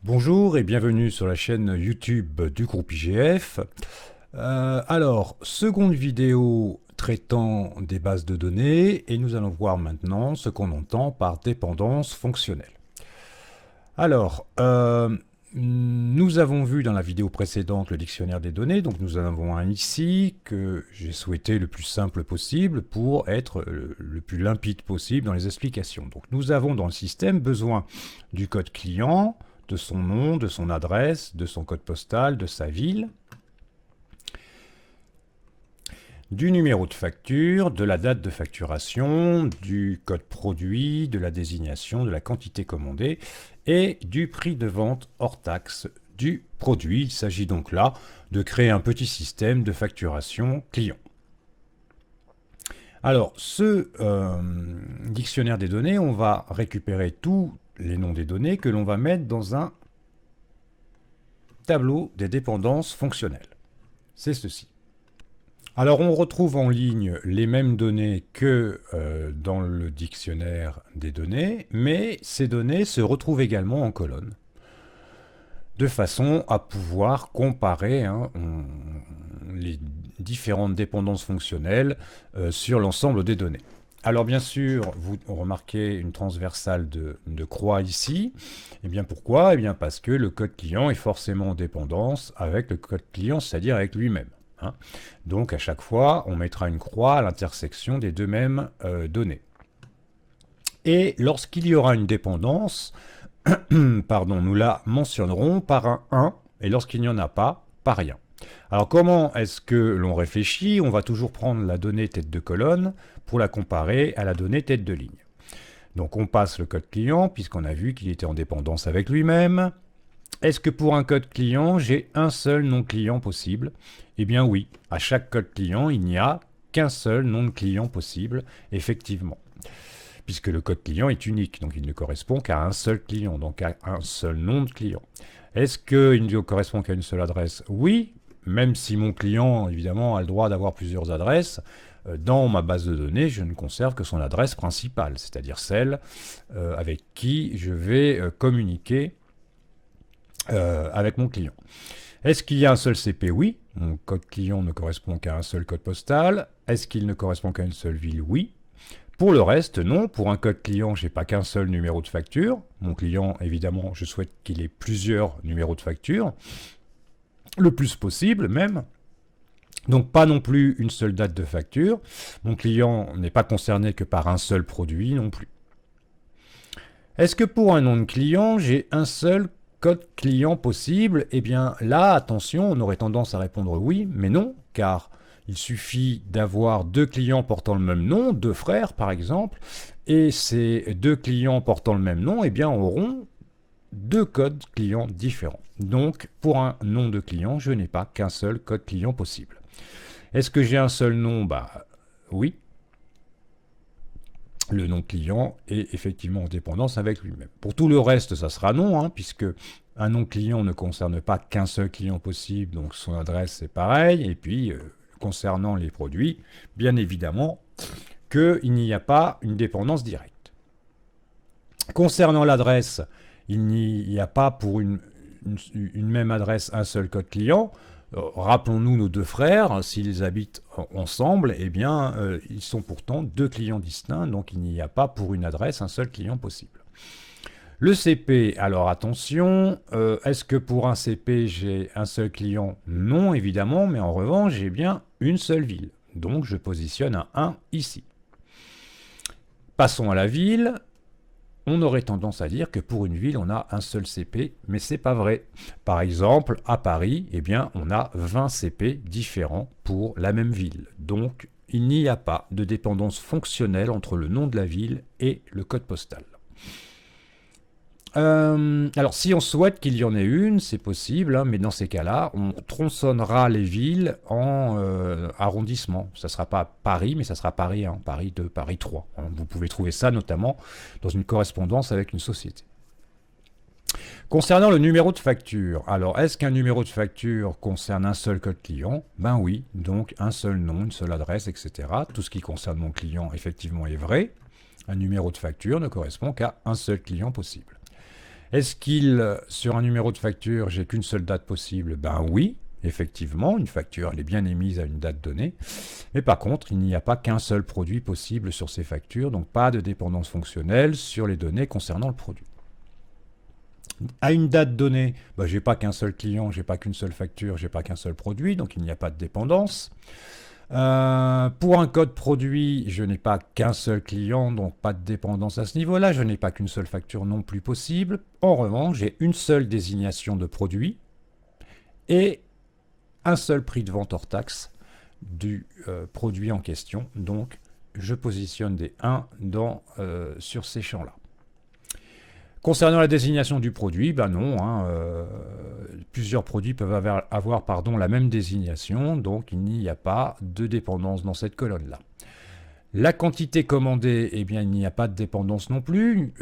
Bonjour et bienvenue sur la chaîne YouTube du groupe IGF. Alors, seconde vidéo traitant des bases de données et nous allons voir maintenant ce qu'on entend par dépendance fonctionnelle. Alors, nous avons vu dans la vidéo précédente le dictionnaire des données, donc nous en avons un ici que j'ai souhaité le plus simple possible pour être le plus limpide possible dans les explications. Donc nous avons dans le système besoin du code client, de son nom, de son adresse, de son code postal, de sa ville, du numéro de facture, de la date de facturation, du code produit, de la désignation, de la quantité commandée et du prix de vente hors taxe du produit. Il s'agit donc là de créer un petit système de facturation client. Alors, ce dictionnaire des données, on va récupérer tous les noms des données que l'on va mettre dans un tableau des dépendances fonctionnelles. C'est ceci. Alors, on retrouve en ligne les mêmes données que dans le dictionnaire des données, mais ces données se retrouvent également en colonne, de façon à pouvoir comparer les différentes dépendances fonctionnelles sur l'ensemble des données. Alors bien sûr, vous remarquez une transversale de croix ici. Et bien pourquoi? Eh bien parce que le code client est forcément en dépendance avec le code client, c'est-à-dire avec lui-même. Donc à chaque fois, on mettra une croix à l'intersection des deux mêmes données. Et lorsqu'il y aura une dépendance, pardon, nous la mentionnerons par un 1, et lorsqu'il n'y en a pas, par rien. Alors comment est-ce que l'on réfléchit? On va toujours prendre la donnée tête de colonne pour la comparer à la donnée tête de ligne. Donc on passe le code client, puisqu'on a vu qu'il était en dépendance avec lui-même. Est-ce que pour un code client, j'ai un seul nom client possible? Eh bien oui, à chaque code client, il n'y a qu'un seul nom de client possible, effectivement. Puisque le code client est unique, donc il ne correspond qu'à un seul client, donc à un seul nom de client. Est-ce qu'il ne correspond qu'à une seule adresse? Oui, même si mon client, évidemment, a le droit d'avoir plusieurs adresses, dans ma base de données, je ne conserve que son adresse principale, c'est-à-dire celle avec qui je vais communiquer avec mon client. Est-ce qu'il y a un seul CP? Oui. Mon code client ne correspond qu'à un seul code postal. Est-ce qu'il ne correspond qu'à une seule ville? Oui. Pour le reste, non. Pour un code client, je n'ai pas qu'un seul numéro de facture. Mon client, évidemment, je souhaite qu'il ait plusieurs numéros de facture. Le plus possible, même. Donc, pas non plus une seule date de facture. Mon client n'est pas concerné que par un seul produit non plus. Est-ce que pour un nom de client, j'ai un seul code client possible? Eh bien, là, attention, on aurait tendance à répondre oui, mais non, car il suffit d'avoir deux clients portant le même nom, deux frères par exemple, et ces deux clients portant le même nom, eh bien, auront deux codes clients différents. Donc, pour un nom de client, je n'ai pas qu'un seul code client possible. Est-ce que j'ai un seul nom? Bah oui. Le nom client est effectivement en dépendance avec lui-même. Pour tout le reste, ça sera non, puisque un nom client ne concerne pas qu'un seul client possible, donc son adresse c'est pareil. Et puis, concernant les produits, bien évidemment qu'il n'y a pas une dépendance directe. Concernant l'adresse, il n'y a pas pour une même adresse un seul code client. Rappelons-nous nos deux frères, s'ils habitent ensemble, eh bien, ils sont pourtant deux clients distincts, donc il n'y a pas pour une adresse un seul client possible. Le CP, alors attention, est-ce que pour un CP j'ai un seul client? Non, évidemment, mais en revanche, j'ai bien une seule ville. Donc je positionne un 1 ici. Passons à la ville. On aurait tendance à dire que pour une ville, on a un seul CP, mais c'est pas vrai. Par exemple, à Paris, eh bien, on a 20 CP différents pour la même ville. Donc, il n'y a pas de dépendance fonctionnelle entre le nom de la ville et le code postal. Alors, si on souhaite qu'il y en ait une, c'est possible, mais dans ces cas-là, on tronçonnera les villes en arrondissements. Ça ne sera pas Paris, mais ça sera Paris 1, Paris 2, Paris 3. Vous pouvez trouver ça notamment dans une correspondance avec une société. Concernant le numéro de facture, alors est-ce qu'un numéro de facture concerne un seul code client? Ben oui, donc un seul nom, une seule adresse, etc. Tout ce qui concerne mon client, effectivement, est vrai. Un numéro de facture ne correspond qu'à un seul client possible. Est-ce qu'il, sur un numéro de facture, j'ai qu'une seule date possible? Ben oui, effectivement, une facture, elle est bien émise à une date donnée. Mais par contre, il n'y a pas qu'un seul produit possible sur ces factures, donc pas de dépendance fonctionnelle sur les données concernant le produit. À une date donnée, ben, j'ai pas qu'un seul client, j'ai pas qu'une seule facture, j'ai pas qu'un seul produit, donc il n'y a pas de dépendance. Pour un code produit, je n'ai pas qu'un seul client, donc pas de dépendance à ce niveau-là. Je n'ai pas qu'une seule facture non plus possible. En revanche, j'ai une seule désignation de produit et un seul prix de vente hors taxe du produit en question. Donc, je positionne des 1 sur ces champs-là. Concernant la désignation du produit, ben non, plusieurs produits peuvent avoir la même désignation, donc il n'y a pas de dépendance dans cette colonne-là. La quantité commandée, eh bien il n'y a pas de dépendance non plus.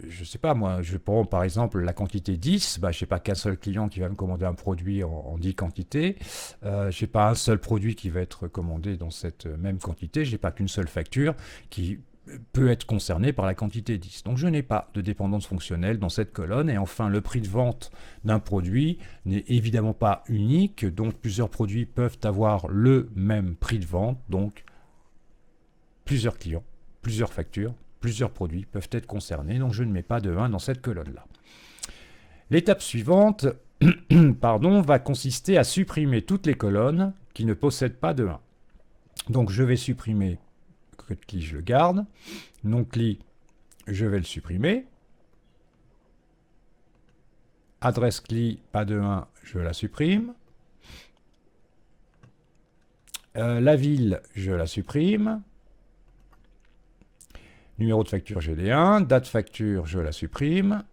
Je ne sais pas, moi, je prends par exemple la quantité 10, ben, je n'ai pas qu'un seul client qui va me commander un produit en 10 quantités. Je n'ai pas un seul produit qui va être commandé dans cette même quantité. Je n'ai pas qu'une seule facture qui peut être concerné par la quantité 10. Donc je n'ai pas de dépendance fonctionnelle dans cette colonne. Et enfin, le prix de vente d'un produit n'est évidemment pas unique, donc plusieurs produits peuvent avoir le même prix de vente, donc plusieurs clients, plusieurs factures, plusieurs produits peuvent être concernés, donc je ne mets pas de 1 dans cette colonne-là. L'étape suivante va consister à supprimer toutes les colonnes qui ne possèdent pas de 1. Donc je vais supprimer code CLI, je le garde. Non CLI, je vais le supprimer. Adresse CLI, pas de 1, je la supprime. La ville, je la supprime. Numéro de facture GD1. Date facture, je la supprime.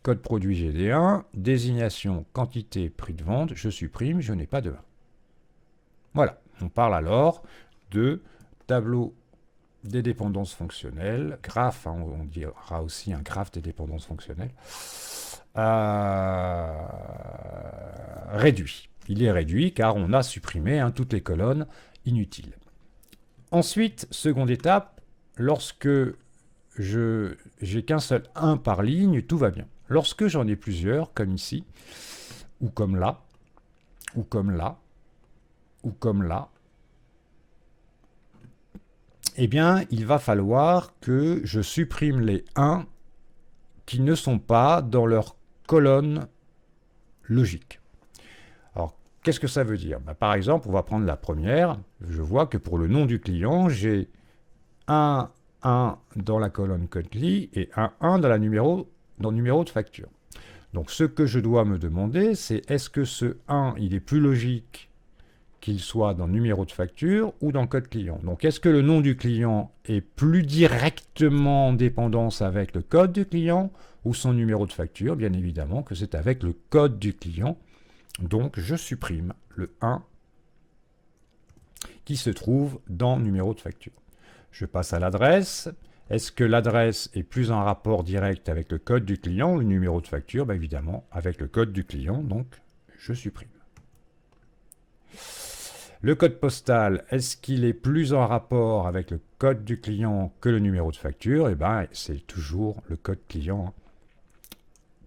Code produit GD1. Désignation, quantité, prix de vente, je supprime, je n'ai pas de 1. Voilà, on parle alors de tableau des dépendances fonctionnelles, graphe, on dira aussi un graphe des dépendances fonctionnelles, réduit. Il est réduit car on a supprimé toutes les colonnes inutiles. Ensuite, seconde étape, lorsque j'ai qu'un seul 1 par ligne, tout va bien. Lorsque j'en ai plusieurs, comme ici, ou comme là, ou comme là, ou comme là, eh bien, il va falloir que je supprime les 1 qui ne sont pas dans leur colonne logique. Alors, qu'est-ce que ça veut dire? Par exemple, on va prendre la première. Je vois que pour le nom du client, j'ai un 1 dans la colonne code CLI et un 1 dans le numéro de facture. Donc, ce que je dois me demander, c'est est-ce que ce 1, il est plus logique qu'il soit dans numéro de facture ou dans code client. Donc, est-ce que le nom du client est plus directement en dépendance avec le code du client ou son numéro de facture? Bien évidemment que c'est avec le code du client. Donc, je supprime le 1 qui se trouve dans numéro de facture. Je passe à l'adresse. Est-ce que l'adresse est plus en rapport direct avec le code du client ou le numéro de facture? Évidemment, avec le code du client, donc je supprime. Le code postal, est-ce qu'il est plus en rapport avec le code du client que le numéro de facture? C'est toujours le code client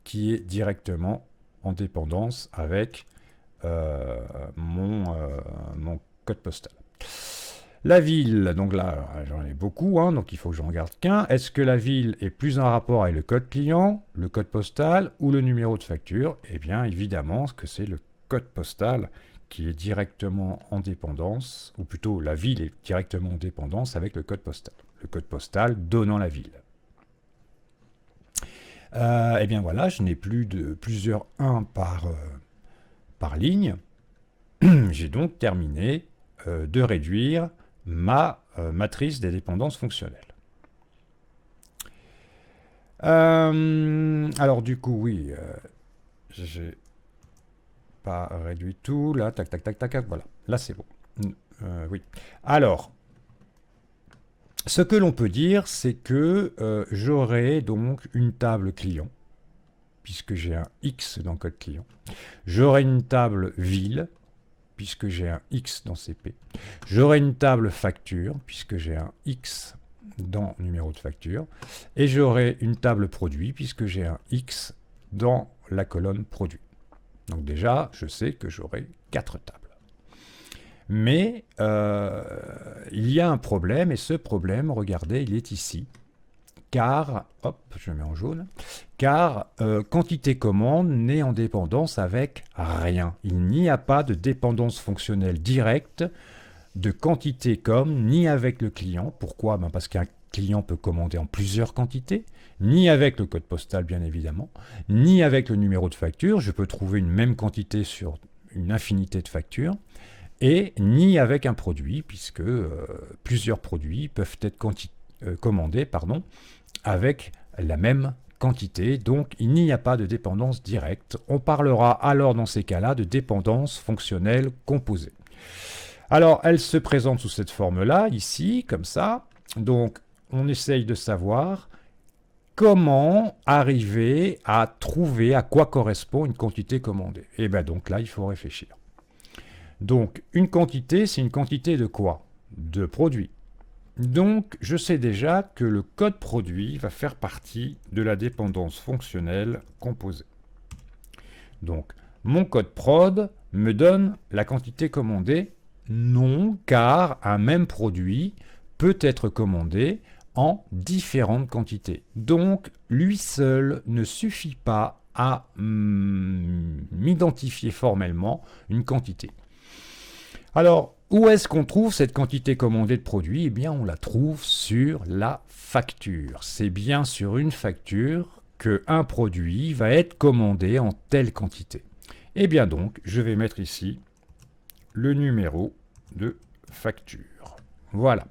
qui est directement en dépendance avec mon code postal. La ville, donc là, j'en ai beaucoup, donc il faut que j'en garde qu'un. Est-ce que la ville est plus en rapport avec le code client, le code postal ou le numéro de facture? Eh bien, évidemment, que c'est le code postal qui est directement en dépendance, ou plutôt la ville est directement en dépendance avec le code postal. Le code postal donnant la ville. Eh bien voilà, je n'ai plus de plusieurs 1 par ligne. J'ai donc terminé de réduire ma matrice des dépendances fonctionnelles. Alors du coup, oui, j'ai pas réduit tout, là, tac, tac, tac, tac, voilà, là c'est bon. Oui. Alors, ce que l'on peut dire, c'est que j'aurai donc une table client, puisque j'ai un X dans code client. J'aurai une table ville, puisque j'ai un X dans CP. J'aurai une table facture, puisque j'ai un X dans numéro de facture, et j'aurai une table produit puisque j'ai un X dans la colonne produit. Donc déjà, je sais que j'aurai 4 tables. Mais il y a un problème, et ce problème, regardez, il est ici. Car, hop, je mets en jaune, car quantité commande n'est en dépendance avec rien. Il n'y a pas de dépendance fonctionnelle directe de quantité com, ni avec le client. Pourquoi? Parce qu'un client peut commander en plusieurs quantités, ni avec le code postal bien évidemment, ni avec le numéro de facture. Je peux trouver une même quantité sur une infinité de factures, et ni avec un produit, puisque plusieurs produits peuvent être commandés avec la même quantité, donc il n'y a pas de dépendance directe. On parlera alors dans ces cas-là de dépendance fonctionnelle composée. Alors, elle se présente sous cette forme-là, ici, comme ça. Donc, on essaye de savoir comment arriver à trouver à quoi correspond une quantité commandée. Et bien donc là, il faut réfléchir. Donc, une quantité, c'est une quantité de quoi? De produit. Donc, je sais déjà que le code produit va faire partie de la dépendance fonctionnelle composée. Donc, mon code prod me donne la quantité commandée? Non, car un même produit peut être commandé en différentes quantités. Donc, lui seul ne suffit pas à m'identifier formellement une quantité. Alors, où est-ce qu'on trouve cette quantité commandée de produits? Eh bien, on la trouve sur la facture. C'est bien sur une facture qu'un produit va être commandé en telle quantité. Eh bien donc, je vais mettre ici le numéro de facture. Voilà.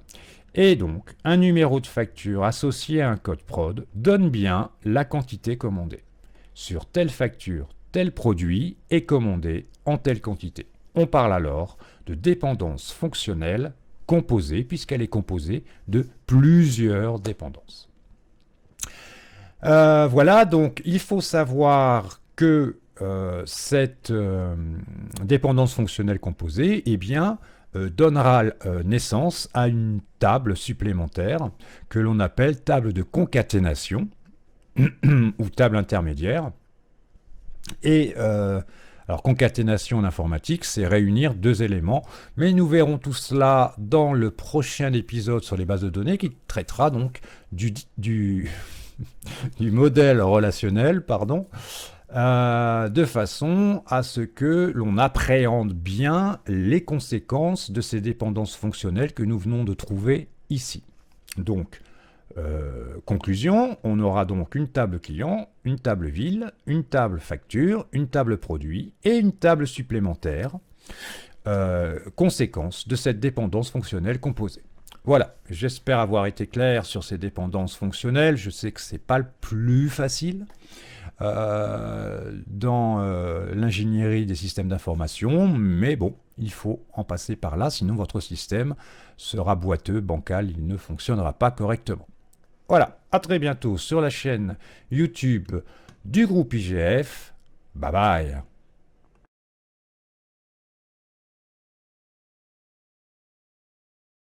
Et donc, un numéro de facture associé à un code prod donne bien la quantité commandée. Sur telle facture, tel produit est commandé en telle quantité. On parle alors de dépendance fonctionnelle composée, puisqu'elle est composée de plusieurs dépendances. Voilà, donc il faut savoir que cette dépendance fonctionnelle composée, eh bien, donnera naissance à une table supplémentaire que l'on appelle table de concaténation ou table intermédiaire. Et alors, concaténation en informatique, c'est réunir deux éléments, mais nous verrons tout cela dans le prochain épisode sur les bases de données qui traitera donc du modèle relationnel, de façon à ce que l'on appréhende bien les conséquences de ces dépendances fonctionnelles que nous venons de trouver ici. Donc, conclusion, on aura donc une table client, une table ville, une table facture, une table produit et une table supplémentaire, conséquence de cette dépendance fonctionnelle composée. Voilà, j'espère avoir été clair sur ces dépendances fonctionnelles. Je sais que ce n'est pas le plus facile dans l'ingénierie des systèmes d'information, mais bon, il faut en passer par là, sinon votre système sera boiteux, bancal, il ne fonctionnera pas correctement. Voilà, à très bientôt sur la chaîne YouTube du groupe IGF. Bye bye.